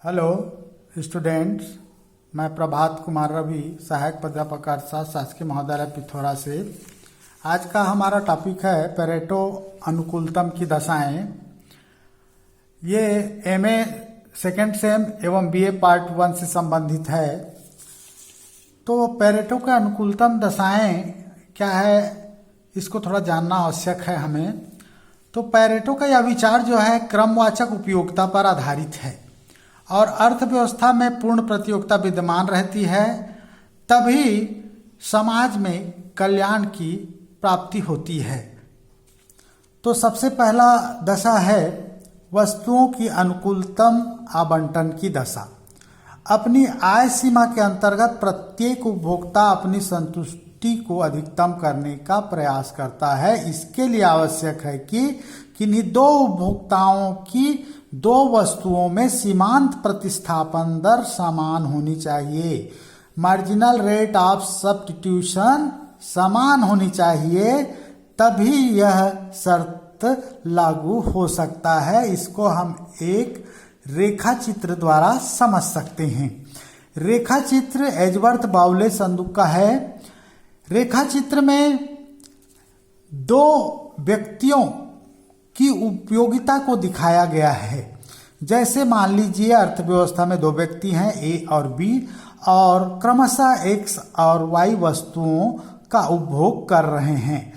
Hello students, मैं प्रभात कुमार रवि, सहायक प्राध्यापक अर्थशास्त्र, शासकीय महाविद्यालय पिथौरा से। आज का हमारा टॉपिक है पेरेटो अनुकूलतम की दशाएं। ये एमए सेकेंड सेम एवं बीए पार्ट 1 से संबंधित है। तो पेरेटो के अनुकूलतम दशाएं क्या है, इसको थोड़ा जानना आवश्यक है हमें। तो पेरेटो का यह विचार जो है क्रमवाचक उपयोगिता पर आधारित है और अर्थव्यवस्था में पूर्ण प्रतियोगिता विद्यमान रहती है, तभी समाज में कल्याण की प्राप्ति होती है। तो सबसे पहला दशा है वस्तुओं की अनुकूलतम आवंटन की दशा। अपनी आय सीमा के अंतर्गत प्रत्येक उपभोक्ता अपनी संतुष्टि को अधिकतम करने का प्रयास करता है। इसके लिए आवश्यक है कि किन्हीं दो उपभोक्ताओं की दो वस्तुओं में सीमांत प्रतिस्थापन दर समान होनी चाहिए। मार्जिनल रेट ऑफ सब्स्टिट्यूशन समान होनी चाहिए, तभी यह शर्त लागू हो सकता है। इसको हम एक रेखा चित्र द्वारा समझ सकते हैं। रेखा चित्र एजवर्थ बाउले संदूक का है। रेखा चित्र में दो व्यक्तियों की उपयोगिता को दिखाया गया है। जैसे मान लीजिए अर्थव्यवस्था में दो व्यक्ति हैं, ए और बी, और क्रमशः एक्स और वाई वस्तुओं का उपभोग कर रहे हैं।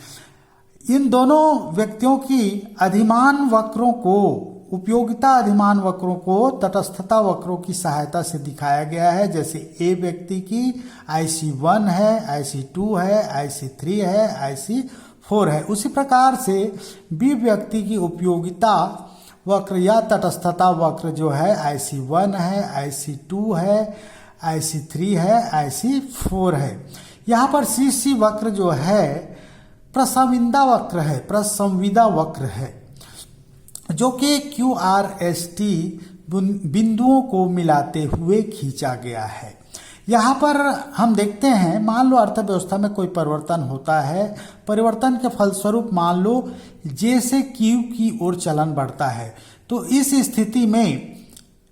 इन दोनों व्यक्तियों की अधिमान वक्रों को, उपयोगिता अधिमान वक्रों को तटस्थता वक्रों की सहायता से दिखाया गया है। जैसे ए व्यक्ति की IC1 है, IC2 है, IC3 है, IC4 है। उसी प्रकार से बी व्यक्ति की उपयोगिता वक्र या तटस्थता वक्र जो है IC1 है, IC2 है, IC3 है, IC4 है। यहाँ पर CC वक्र जो है प्रसंविदा वक्र है, प्रसंविदा वक्र है, जो कि QRST बिंदुओं को मिलाते हुए खींचा गया है। यहाँ पर हम देखते हैं, मान लो अर्थव्यवस्था में कोई परिवर्तन होता है। परिवर्तन के फलस्वरूप मान लो J से Q की ओर चलन बढ़ता है। तो इस स्थिति में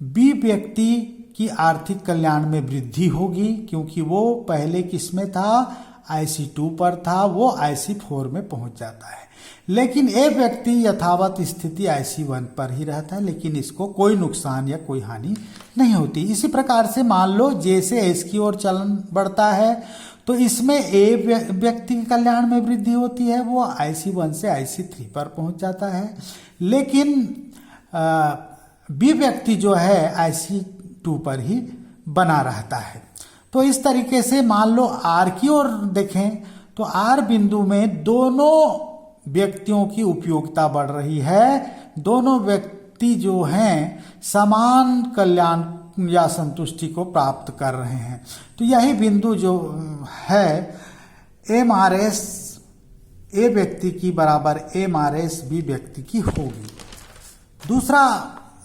B व्यक्ति की आर्थिक कल्याण में वृद्धि होगी, क्योंकि वो पहले किस में था, IC2 पर था, वो IC4 में पहुंच जाता है। लेकिन ए व्यक्ति यथावत स्थिति IC1 पर ही रहता है, लेकिन इसको कोई नुकसान या कोई हानि नहीं होती। इसी प्रकार से मान लो जैसे S की ओर चलन बढ़ता है, तो इसमें ए व्यक्ति के कल्याण में वृद्धि होती है, वो IC1 से IC3 पर पहुंच जाता है। लेकिन बी व्यक्ति जो है IC2 पर ही बना रहता है। तो इस तरीके से मान लो R की ओर देखें तो R बिंदु में दोनों व्यक्तियों की उपयोगिता बढ़ रही है। दोनों व्यक्ति जो हैं समान कल्याण या संतुष्टि को प्राप्त कर रहे हैं। तो यही बिंदु जो है MRS ए व्यक्ति की बराबर MRS बी व्यक्ति की होगी। दूसरा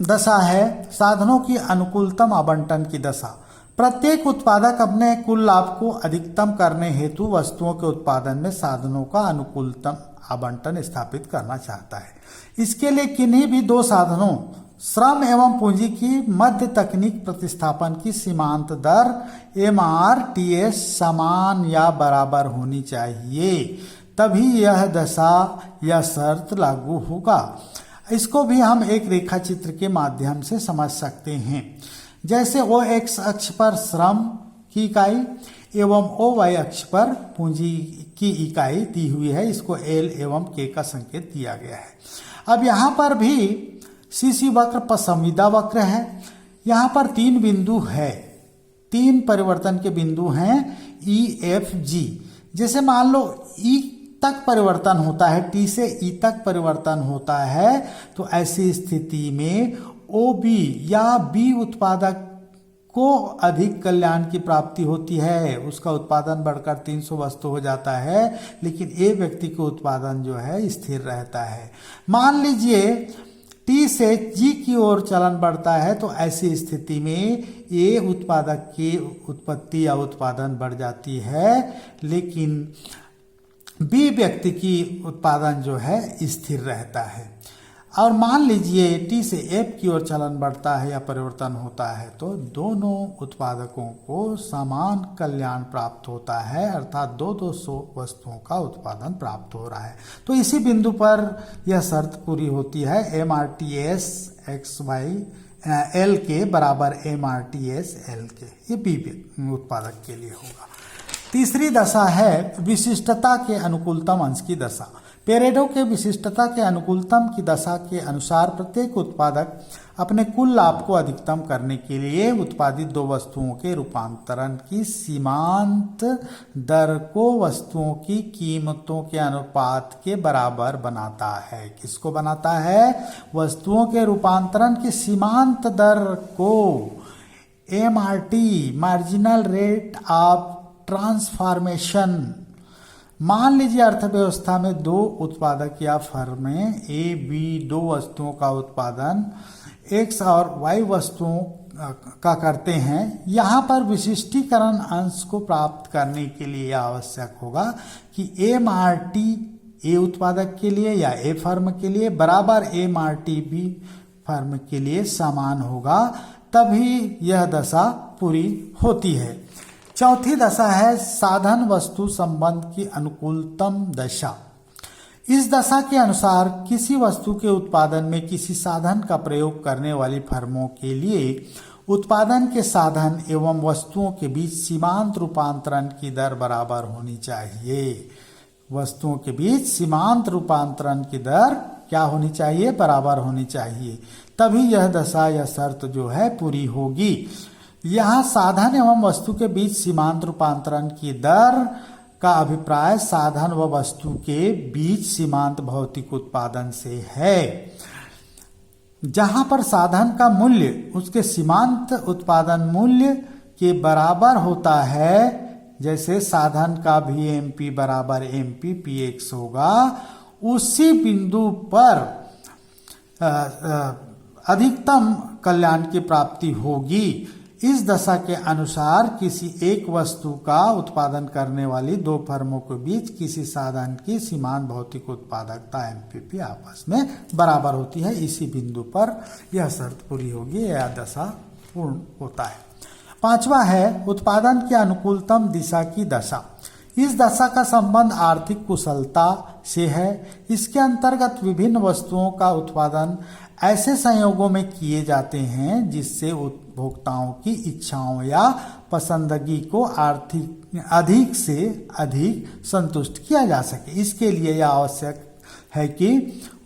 दशा है साधनों की अनुकूलतम आवंटन की दशा। प्रत्येक उत्पादक अपने कुल लाभ को अधिकतम करने हेतु वस्तुओं के उत्पादन में साधनों का अनुकूलतम आवंटन स्थापित करना चाहता है। इसके लिए किन्हीं भी दो साधनों, श्रम एवं पूंजी की मध्य तकनीक प्रतिस्थापन की सीमांत दर MRTS समान या बराबर होनी चाहिए, तभी यह दशा या शर्त लागू होगा। इसको भी हम एक रेखा चित्र के माध्यम से समझ सकते हैं। जैसे OX अक्ष पर श्रम की इकाई एवं OY अक्ष पर पूंजी की इकाई दी हुई है। इसको L एवं K का संकेत दिया गया है। अब यहाँ पर भी CC वक्र प्रसंविदा वक्र है। यहाँ पर तीन बिंदु है, तीन परिवर्तन के बिंदु हैं E, F, G। जैसे मान लो E तक परिवर्तन होता है, T से E तक परिवर्तन होता है, तो ऐसी स्थिति में OB या B उत्पादक को अधिक कल्याण की प्राप्ति होती है। उसका उत्पादन बढ़कर 300 वस्तु हो जाता है, लेकिन ए व्यक्ति का उत्पादन जो है स्थिर रहता है। मान लीजिए T से G की ओर चलन बढ़ता है, तो ऐसी स्थिति में ए उत्पादक की उत्पत्ति या उत्पादन बढ़ जाती है, लेकिन बी व्यक्ति की उत्पादन जो है स्थिर रहता है। और मान लीजिए टी से एफ की ओर चलन बढ़ता है या परिवर्तन होता है तो दोनों उत्पादकों को समान कल्याण प्राप्त होता है, अर्थात 200 वस्तुओं का उत्पादन प्राप्त हो रहा है। तो इसी बिंदु पर यह शर्त पूरी होती है, MRTS XY L के बराबर MRTS L के, ये बी उत्पादक के लिए होगा। तीसरी दशा है विशिष्टता के अनुकूलतम अंश की दशा। पेरेटो के विशिष्टता के अनुकूलतम की दशा के अनुसार प्रत्येक उत्पादक अपने कुल लाभ को अधिकतम करने के लिए उत्पादित दो वस्तुओं के रूपांतरण की सीमांत दर को वस्तुओं की कीमतों के अनुपात के बराबर बनाता है। किसको बनाता है? वस्तुओं के रूपांतरण की सीमांत दर को MRT, marginal rate of transformation. मान लीजिए अर्थव्यवस्था में दो उत्पादक या फर्में ए बी दो वस्तुओं का उत्पादन एक्स और वाई वस्तुओं का करते हैं। यहाँ पर विशिष्टीकरण अंश को प्राप्त करने के लिए आवश्यक होगा कि MRT ए उत्पादक के लिए या ए फर्म के लिए बराबर MRT बी फर्म के लिए समान होगा, तभी यह दशा पूरी होती है। चौथी दशा है साधन वस्तु संबंध की अनुकूलतम दशा। इस दशा के अनुसार किसी वस्तु के उत्पादन में किसी साधन का प्रयोग करने वाली फर्मों के लिए उत्पादन के साधन एवं वस्तुओं के बीच सीमांत रूपांतरण की दर बराबर होनी चाहिए। वस्तुओं के बीच सीमांत रूपांतरण की दर क्या होनी चाहिए? बराबर होनी चाहिए, तभी यह दशा या शर्त जो है पूरी होगी। यहाँ साधन एवं वस्तु के बीच सीमांत रूपांतरण की दर का अभिप्राय साधन व वस्तु के बीच सीमांत भौतिक उत्पादन से है। जहां पर साधन का मूल्य उसके सीमांत उत्पादन मूल्य के बराबर होता है, जैसे साधन का VMP बराबर MP PX होगा, उसी बिंदु पर अधिकतम कल्याण की प्राप्ति होगी। इस दशा के अनुसार किसी एक वस्तु का उत्पादन करने वाली दो फर्मों के बीच किसी साधन की सीमांत भौतिक उत्पादकता MPP आपस में बराबर होती है। इसी बिंदु पर यह शर्त पूरी होगी, यह दशा पूर्ण होता है। पांचवा है उत्पादन की अनुकूलतम दिशा की दशा। इस दशा का संबंध आर्थिक कुशलता से है। इसके अंतर्गत विभिन्न वस्तुओं का उत्पादन ऐसे संयोगों में किए जाते हैं जिससे उपभोक्ताओं की इच्छाओं या पसंदगी को अधिक से अधिक संतुष्ट किया जा सके। इसके लिए यह आवश्यक है कि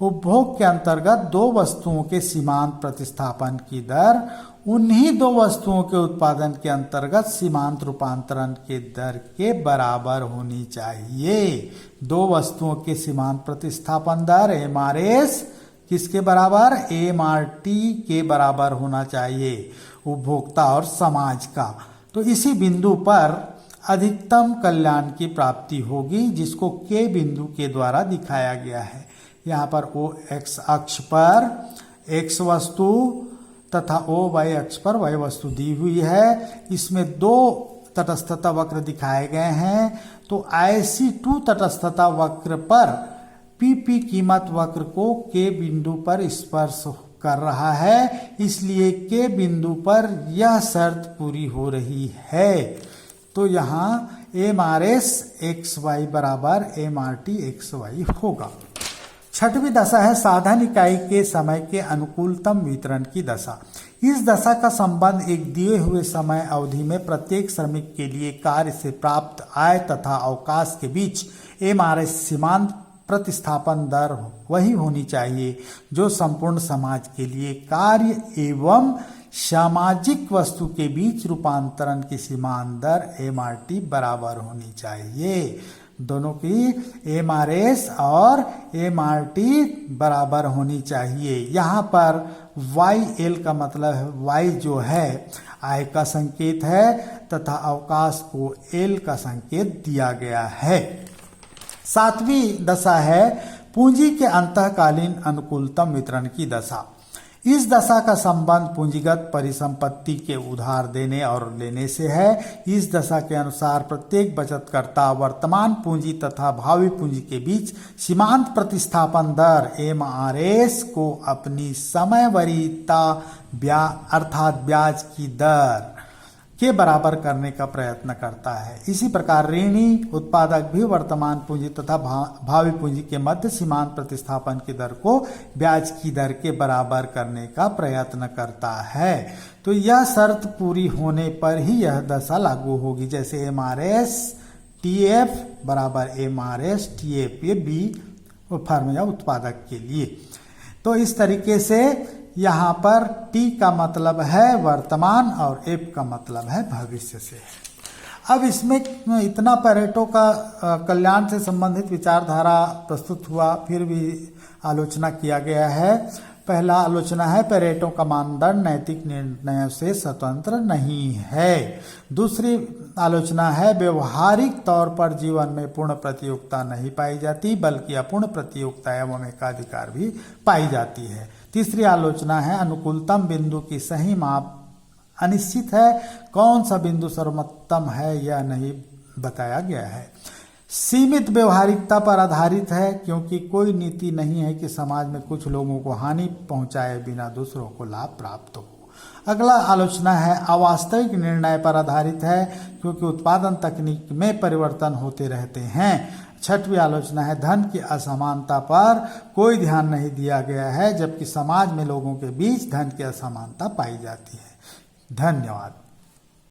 उपभोग के अंतर्गत दो वस्तुओं के सीमांत प्रतिस्थापन की दर उन्हीं दो वस्तुओं के उत्पादन के अंतर्गत सीमांत रूपांतरण के दर के बराबर होनी चाहिए। दो वस्तुओं के सीमांत प्रतिस्थापन दर MRS किसके बराबर? MRT के बराबर होना चाहिए, उपभोक्ता और समाज का। तो इसी बिंदु पर अधिकतम कल्याण की प्राप्ति होगी, जिसको K बिंदु के द्वारा दिखाया गया है। यहाँ पर O X अक्ष पर X वस्तु तथा O Y अक्ष पर Y वस्तु दी हुई है। इसमें दो तटस्थता वक्र दिखाए गए हैं। तो IC2 तटस्थता वक्र पर PP कीमत वक्र को K बिंदु पर स्पर्श कर रहा है, इसलिए K बिंदु पर यह शर्त पूरी हो रही है। तो यहाँ MRS XY बराबर MRT XY होगा। छठवीं दशा है साधन इकाई के समय के अनुकूलतम वितरण की दशा। इस दशा का संबंध एक दिए हुए समय अवधि में प्रत्येक श्रमिक के लिए कार्य से प्राप्त आय तथा अवकाश के बीच MRS सीमांत प्रतिस्थापन दर वही होनी चाहिए जो संपूर्ण समाज के लिए कार्य एवं सामाजिक वस्तु के बीच रूपांतरण की सीमांत दर MRT बराबर होनी चाहिए। दोनों की MRS और MRT बराबर होनी चाहिए। यहाँ पर YL का मतलब है Y जो है आय का संकेत है तथा अवकाश को L का संकेत दिया गया है। सातवीं दशा है पूंजी के अंतःकालीन अनुकूलतम वितरण की दशा। इस दशा का संबंध पूंजीगत परिसंपत्ति के उधार देने और लेने से है। इस दशा के अनुसार प्रत्येक बचतकर्ता वर्तमान पूंजी तथा भावी पूंजी के बीच सीमांत प्रतिस्थापन दर MRS को अपनी समयवरीयता अर्थात ब्याज की दर के बराबर करने का प्रयत्न करता है। इसी प्रकार ऋणी उत्पादक भी वर्तमान पूंजी तथा भावी पूंजी के मध्य सीमांत प्रतिस्थापन की दर को ब्याज की दर के बराबर करने का प्रयत्न करता है। तो यह शर्त पूरी होने पर ही यह दशा लागू होगी। जैसे MRS TF बराबर MRS TF, ये B फर्म या उत्पादक के लिए। तो इस तरीके से यहाँ पर T का मतलब है वर्तमान और F का मतलब है भविष्य से। अब इसमें इतना पैरेटो का कल्याण से संबंधित विचारधारा प्रस्तुत हुआ, फिर भी आलोचना किया गया है। पहला आलोचना है पैरेटो का मानदंड नैतिक निर्णयों से स्वतंत्र नहीं है। दूसरी आलोचना है व्यवहारिक तौर पर जीवन में पूर्ण प्रतियोगिता नहीं पाई जाती, बल्कि अपूर्ण प्रतियोगिता एवं एकाधिकार भी पाई जाती है। तीसरी आलोचना है अनुकूलतम बिंदु की सही माप अनिश्चित है, कौन सा बिंदु सर्वोत्तम है यह नहीं बताया गया है। सीमित व्यवहारिकता पर आधारित है, क्योंकि कोई नीति नहीं है कि समाज में कुछ लोगों को हानि पहुंचाए बिना दूसरों को लाभ प्राप्त हो। अगला आलोचना है अवास्तविक निर्णय पर आधारित है, क्योंकि उत्पादन तकनीक में परिवर्तन होते रहते हैं। छठवीं आलोचना है धन की असमानता पर कोई ध्यान नहीं दिया गया है, जबकि समाज में लोगों के बीच धन की असमानता पाई जाती है। धन्यवाद।